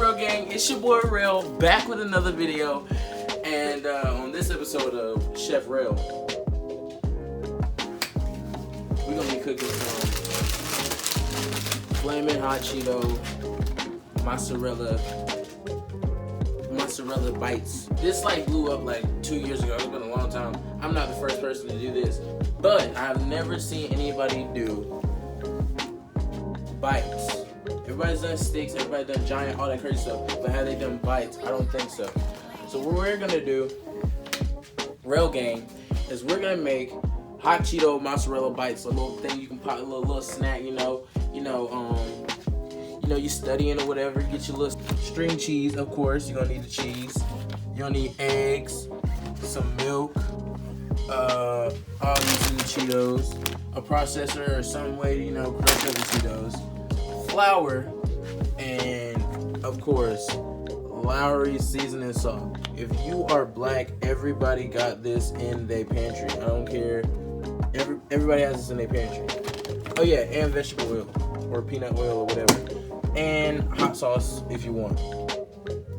Rail gang? It's your boy Rail, back with another video. And on this episode of Chef Rail, we're gonna be cooking some Flaming Hot Cheeto mozzarella bites. This like blew up like 2 years ago. It's been a long time. I'm not the first person to do this, but I've never seen anybody do bites. Everybody's done sticks, everybody's done giant, all that crazy stuff, but have they done bites? I don't think so. So what we're gonna do, Rail gang, is we're gonna make hot Cheeto mozzarella bites. A little thing you can pop, a little snack, you studying or whatever. Get your little string cheese, of course. You're gonna need the cheese. You're gonna need eggs, some milk, obviously the Cheetos, a processor or some way to, crush up the Cheetos, flour, and of course, Lowry seasoning salt. If you are black, everybody got this in their pantry. I don't care. Everybody has this in their pantry. Oh yeah, and vegetable oil or peanut oil or whatever. And hot sauce if you want.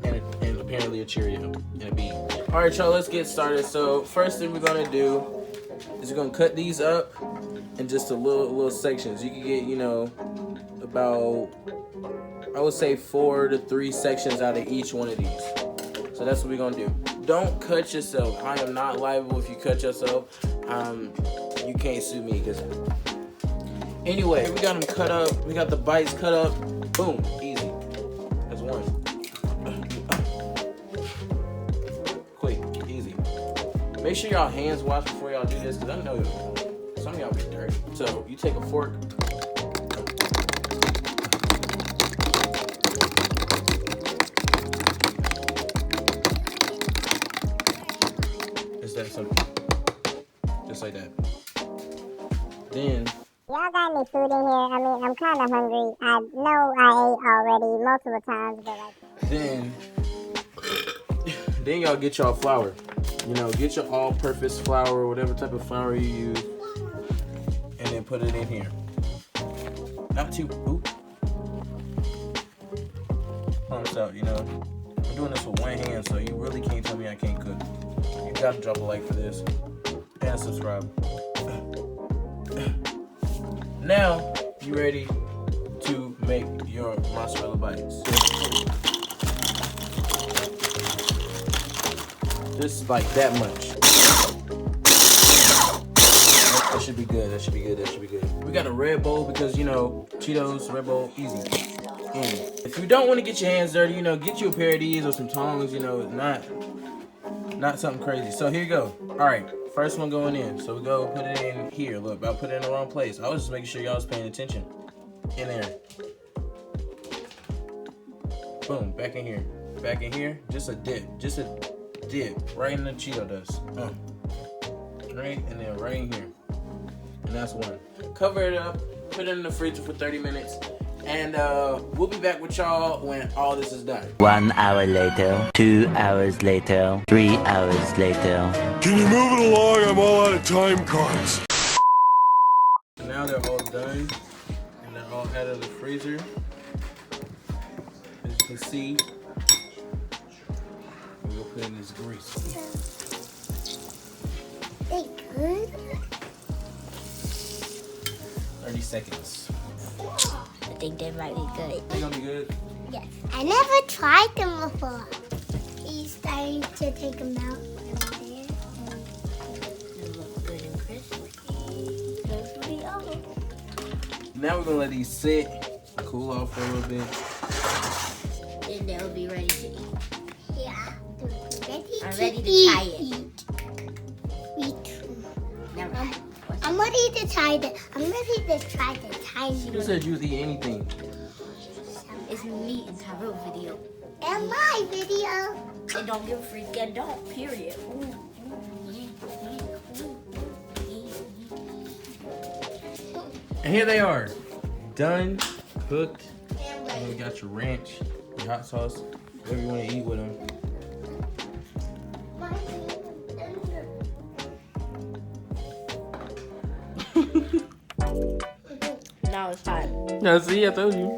And apparently a Cheerio and a bean. Alright y'all, let's get started. So first thing we're gonna do is we're gonna cut these up in just a little sections. You can get, about, I would say 4 to 3 sections out of each one of these. So that's what we're gonna do. Don't cut yourself. I am not liable if you cut yourself. You can't sue me because anyway, we got them cut up. We got the bites cut up. Boom, easy. That's one. Quick, easy. Make sure y'all hands wash before y'all do this, because I know some of y'all be dirty. So you take a fork. It's that simple. Just like that. Then y'all got any food in here? I mean, I'm kind of hungry. I know I ate already multiple times, but like. Then y'all get y'all flour. Get your all-purpose flour or whatever type of flour you use, and then put it in here. Not too. Oop. Pumps out. I'm doing this with one hand, so you really can't tell me I can't cook. You gotta drop a like for this and subscribe. Now, you ready to make your mozzarella bites. Just like that much. That should be good, that should be good, that should be good. We got a red bowl because, Cheetos, red bowl, easy. If you don't want to get your hands dirty, get you a pair of these or some tongs, not something crazy. So here you go. Alright. First one going in. So we go put it in here. Look, I put it in the wrong place. I was just making sure y'all was paying attention. In there. Boom. Back in here. Back in here. Just a dip. Just a dip. Right in the Cheeto dust. Right? And then right in here. And that's one. Cover it up. Put it in the freezer for 30 minutes. And we'll be back with y'all when all this is done. 1 hour later, 2 hours later, 3 hours later. Can you move it along? I'm all out of time cards. So now they're all done. And they're all out of the freezer. As you can see, we're gonna put in this grease. They good? 30 seconds. I think they're really good. They gonna be good? Yes. I never tried them before. He's starting to take them out. They look good and crispy. Now we're gonna let these sit, cool off for a little bit. Then they'll be ready to eat. Yeah. I'm ready to try it. Me too. I'm ready to try the tiny You one. said you would eat anything. It's me and Tyrell video. And my video. And don't give a freak and don't, period. And here they are. Done, cooked. And you got your ranch, your hot sauce, whatever you want to eat with them. Now it's hot. Yeah, see, I told you.